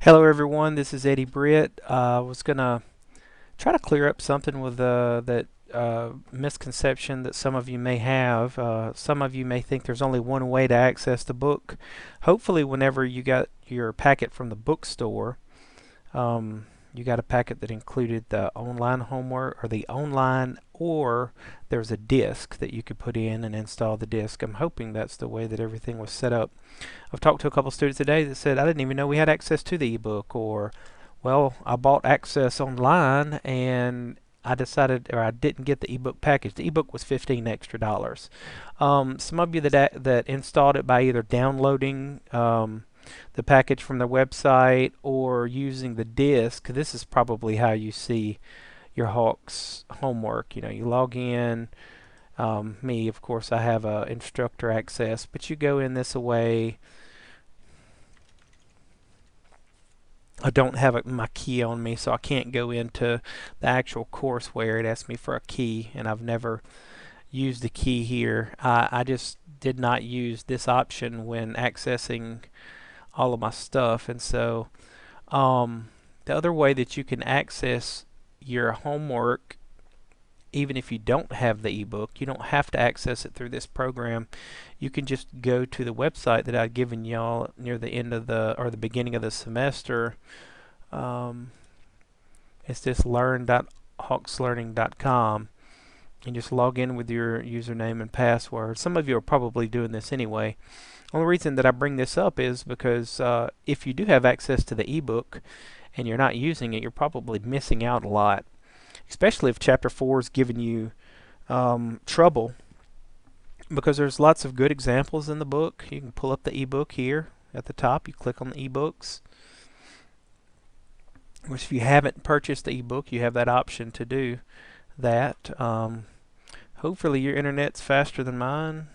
Hello everyone, this is Eddie Britt. I was going to try to clear up something with that misconception that some of you may have. Some of you may think there's only one way to access the book. Hopefully whenever you got your packet from the bookstore, you got a packet that included the online homework or the online, or there's a disk that you could put in and install the disk. I'm hoping that's the way that everything was set up. I've talked to a couple students today that said, I didn't even know we had access to the ebook, or, well, I bought access online and I decided, or I didn't get the ebook package. The ebook was $15 extra. Some of you that installed it by either downloading the package from the website or using the disk, this is probably how you see your Hawks homework. You log in. Me, of course, I have instructor access, but you go in this way. I don't have my key on me, so I can't go into the actual courseware. It asks me for a key, and I've never used the key here. I just did not use this option when accessing all of my stuff, and so the other way that you can access your homework, even if you don't have the ebook, you don't have to access it through this program. You can just go to the website that I'd given y'all near the end of the beginning of the semester. It's this learn.hawkslearning.com, and just log in with your username and password. Some of you are probably doing this anyway. The only reason that I bring this up is because if you do have access to the ebook and you're not using it, you're probably missing out a lot, especially if Chapter 4 is giving you trouble, because there's lots of good examples in the book. You can pull up the ebook here at the top. You click on the ebooks, which if you haven't purchased the ebook, you have that option to do that. Hopefully your internet's faster than mine.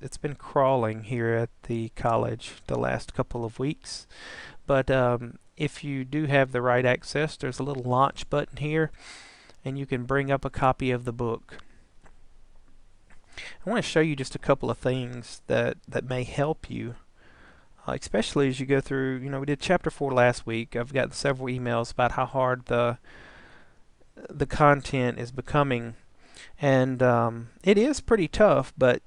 It's been crawling here at the college the last couple of weeks. But if you do have the right access, there's a little launch button here, and you can bring up a copy of the book. I want to show you just a couple of things that may help you, especially as you go through. We did Chapter 4 last week. I've gotten several emails about how hard the content is becoming. And it is pretty tough, but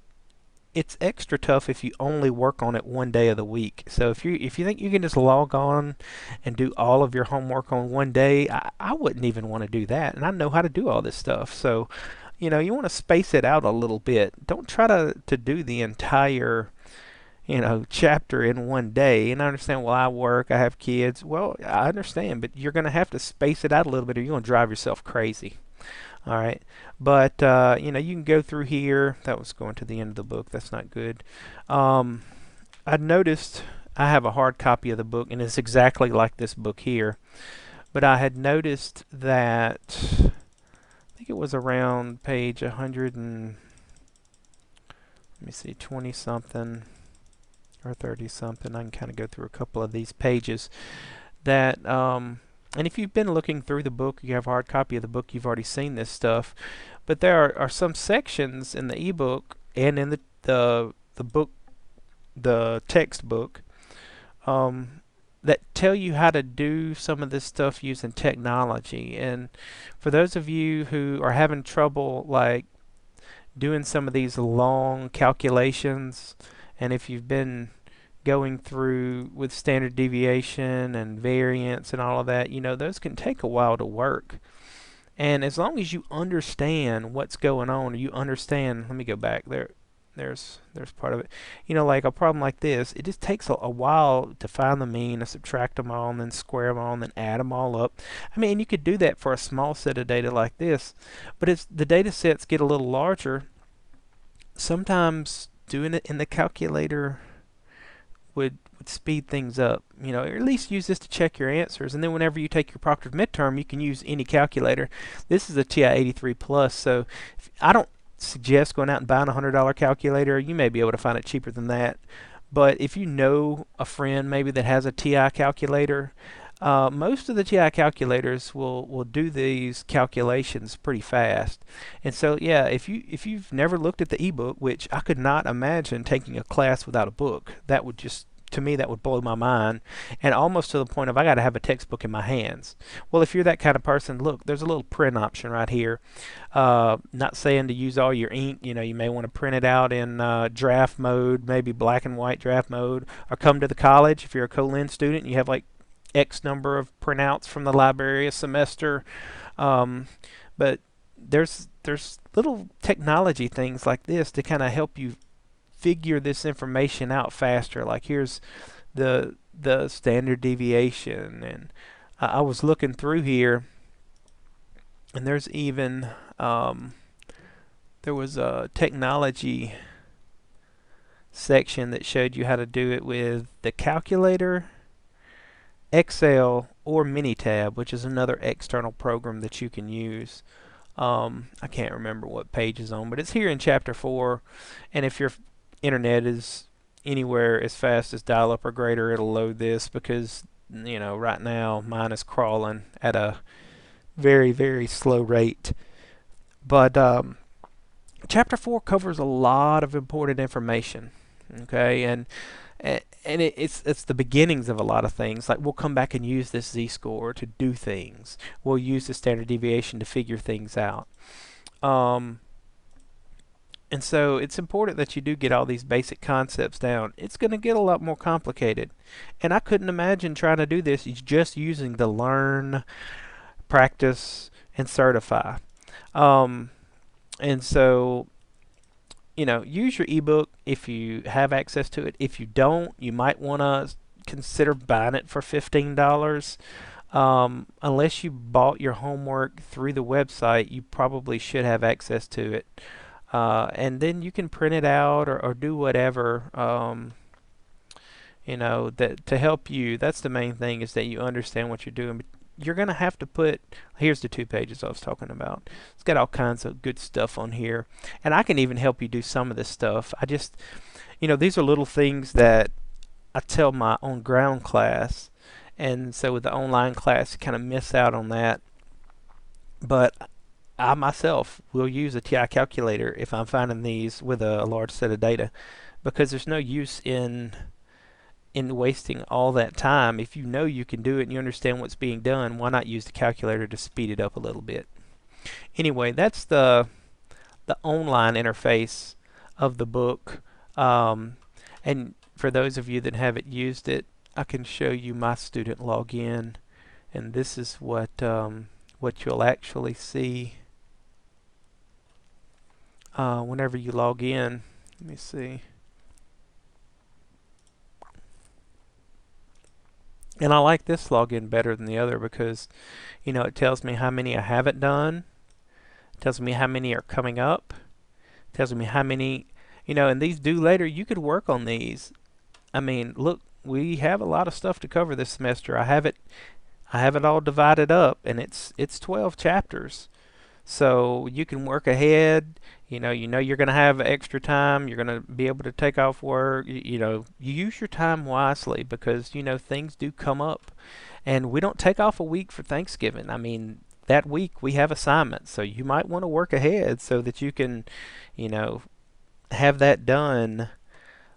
it's extra tough if you only work on it one day of the week. So if you think you can just log on and do all of your homework on one day, I wouldn't even want to do that. And I know how to do all this stuff. So you want to space it out a little bit. Don't try to do the entire chapter in one day. And I understand, well, I work, I have kids. Well, I understand, but you're going to have to space it out a little bit, or you're going to drive yourself crazy. All right, but you can go through here. That was going to the end of the book. That's not good. I noticed I have a hard copy of the book, and it's exactly like this book here. But I had noticed that I think it was around page 100 and let me see, 20 something or 30 something. I can kind of go through a couple of these pages that and if you've been looking through the book, you have a hard copy of the book, you've already seen this stuff. But there are some sections in the ebook and in the book, the textbook, that tell you how to do some of this stuff using technology. And for those of you who are having trouble like doing some of these long calculations, and if you've been going through with standard deviation and variance and all of that, those can take a while to work. And as long as you understand what's going on, you understand, let me go back there. There's part of it. Like a problem like this, it just takes a while to find the mean, to subtract them all, and then square them all, and then add them all up. I mean, you could do that for a small set of data like this, but as the data sets get a little larger, sometimes doing it in the calculator would speed things up, or at least use this to check your answers. And then whenever you take your proctored midterm, you can use any calculator. This is a TI-83 Plus, so I don't suggest going out and buying a $100 calculator. You may be able to find it cheaper than that. But if you know a friend maybe that has a TI calculator, most of the TI calculators will do these calculations pretty fast. And so yeah, if you've never looked at the ebook, which I could not imagine taking a class without a book, that would just to me that would blow my mind, and almost to the point of I got to have a textbook in my hands. Well, if you're that kind of person, look, there's a little print option right here. Not saying to use all your ink. You may want to print it out in draft mode, maybe black and white draft mode, or come to the college if you're a co-lin student. You have like X number of printouts from the library a semester. But there's little technology things like this to kind of help you figure this information out faster. Like here's the standard deviation, and I was looking through here, and there's even there was a technology section that showed you how to do it with the calculator, Excel, or Minitab, which is another external program that you can use. I can't remember what page is on, but it's here in chapter 4, and if your internet is anywhere as fast as dial-up or greater, it'll load this, because right now mine is crawling at a very, very slow rate. But chapter 4 covers a lot of important information, okay, and it's the beginnings of a lot of things. Like we'll come back and use this z-score to do things. We'll use the standard deviation to figure things out. And so it's important that you do get all these basic concepts down. It's going to get a lot more complicated, and I couldn't imagine trying to do this just using the learn, practice, and certify. And so use your ebook if you have access to it. If you don't, you might want to consider buying it for $15. Unless you bought your homework through the website, you probably should have access to it. And then you can print it out or do whatever, that to help you. That's the main thing, is that you understand what you're doing. But you're going to have to put, here's the 2 pages I was talking about. It's got all kinds of good stuff on here. And I can even help you do some of this stuff. I just, these are little things that I tell my on ground class. And so with the online class, you kind of miss out on that. But I myself will use a TI calculator if I'm finding these with a large set of data, because there's no use in wasting all that time. If you know you can do it and you understand what's being done, why not use the calculator to speed it up a little bit? Anyway, that's the online interface of the book. And for those of you that haven't used it, I can show you my student login, and this is what you'll actually see whenever you log in. Let me see. And I like this login better than the other because, it tells me how many I haven't done. It tells me how many are coming up. It tells me how many, and these due later. You could work on these. I mean, look, we have a lot of stuff to cover this semester. I have it all divided up, and it's 12 chapters. So you can work ahead. You're going to have extra time. You're going to be able to take off work. You use your time wisely, because things do come up, and we don't take off a week for Thanksgiving. I mean, that week we have assignments, so you might want to work ahead so that you can have that done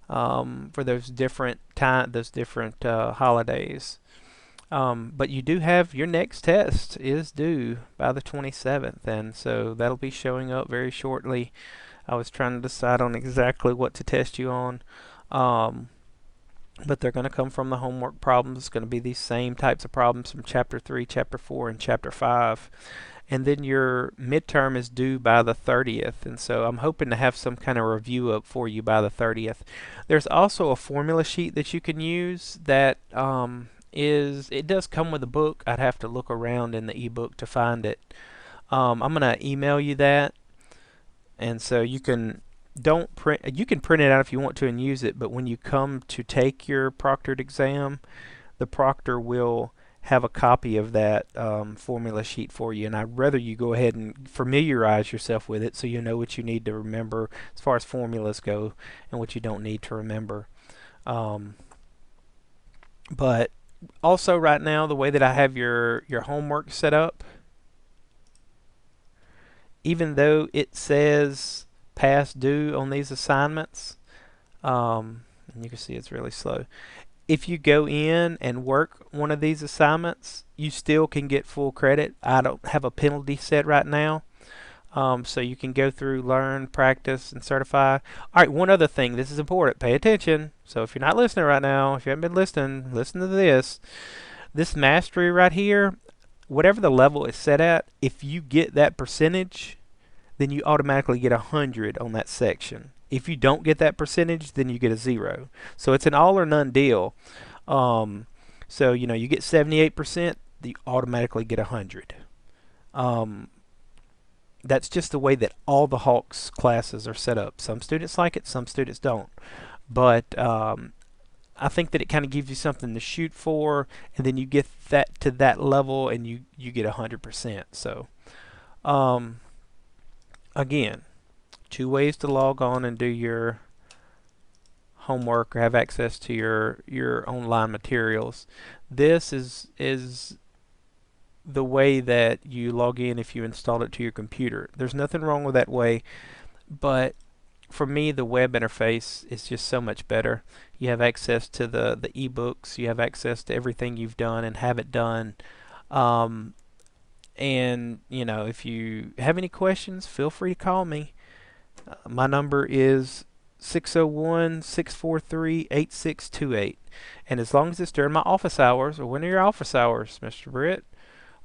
for those different holidays. But you do have your next test is due by the 27th, and so that'll be showing up very shortly. I was trying to decide on exactly what to test you on, but they're going to come from the homework problems. It's going to be these same types of problems from Chapter 3, Chapter 4, and Chapter 5. And then your midterm is due by the 30th, and so I'm hoping to have some kind of review up for you by the 30th. There's also a formula sheet that you can use that it does come with a book. I'd have to look around in the ebook to find it. I'm gonna email you that, and so you can print it out if you want to and use it. But when you come to take your proctored exam, the proctor will have a copy of that formula sheet for you, and I'd rather you go ahead and familiarize yourself with it so you know what you need to remember as far as formulas go and what you don't need to remember. But also right now, the way that I have your homework set up, even though it says past due on these assignments, and you can see it's really slow, if you go in and work one of these assignments, you still can get full credit. I don't have a penalty set right now. So you can go through, learn, practice, and certify. All right, one other thing. This is important. Pay attention. So if you're not listening right now, if you haven't been listening, listen to this. This mastery right here, whatever the level is set at, if you get that percentage, then you automatically get 100 on that section. If you don't get that percentage, then you get a 0. So it's an all or none deal. So you get 78%, you automatically get 100. That's just the way that all the Hawks classes are set up. Some students like it, some students don't. But I think that it kind of gives you something to shoot for, and then you get that to that level, and you get 100%. So again, 2 ways to log on and do your homework or have access to your online materials. This is the way that you log in if you install it to your computer. There's nothing wrong with that way, but for me the web interface is just so much better. You have access to the ebooks, you have access to everything you've done and have it done. And if you have any questions, feel free to call me. My number is 601-643-8628. And as long as it's during my office hours, or when are your office hours, Mr. Britt?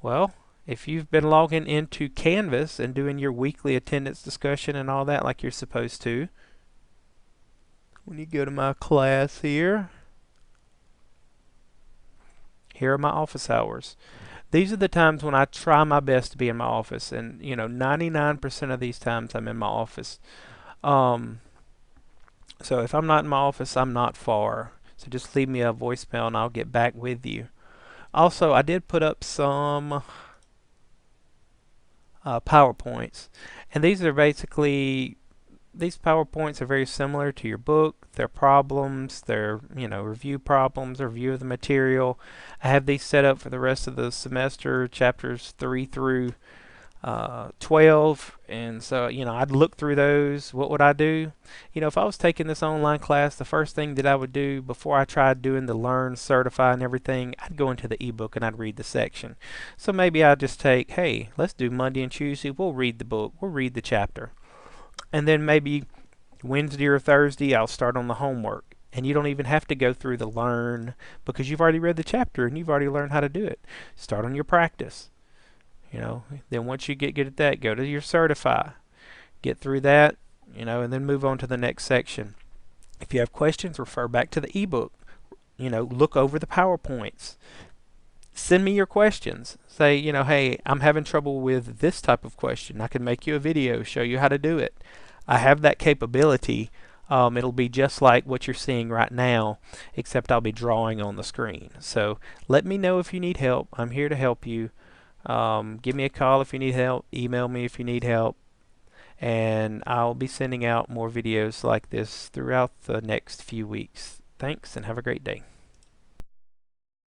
Well, if you've been logging into Canvas and doing your weekly attendance discussion and all that like you're supposed to, when you go to my class here are my office hours. These are the times when I try my best to be in my office, and 99% of these times I'm in my office. So if I'm not in my office, I'm not far. So just leave me a voicemail and I'll get back with you. Also, I did put up some PowerPoints, and these PowerPoints are very similar to your book. They're problems, they're review problems, or review of the material. I have these set up for the rest of the semester, chapters 3 through 12, and so I'd look through those. What would I do? If I was taking this online class, the first thing that I would do before I tried doing the learn, certify, and everything, I'd go into the ebook and I'd read the section. So maybe I'd just take, hey, let's do Monday and Tuesday, we'll read the book, we'll read the chapter, and then maybe Wednesday or Thursday I'll start on the homework. And you don't even have to go through the learn, because you've already read the chapter and you've already learned how to do it. Start on your practice. Then once you get good at that, go to your certify, get through that, and then move on to the next section. If you have questions, refer back to the ebook. Look over the PowerPoints. Send me your questions. Say, hey, I'm having trouble with this type of question. I can make you a video, show you how to do it. I have that capability. It'll be just like what you're seeing right now, except I'll be drawing on the screen. So let me know if you need help. I'm here to help you. Give me a call if you need help, email me if you need help, and I'll be sending out more videos like this throughout the next few weeks. Thanks, and have a great day.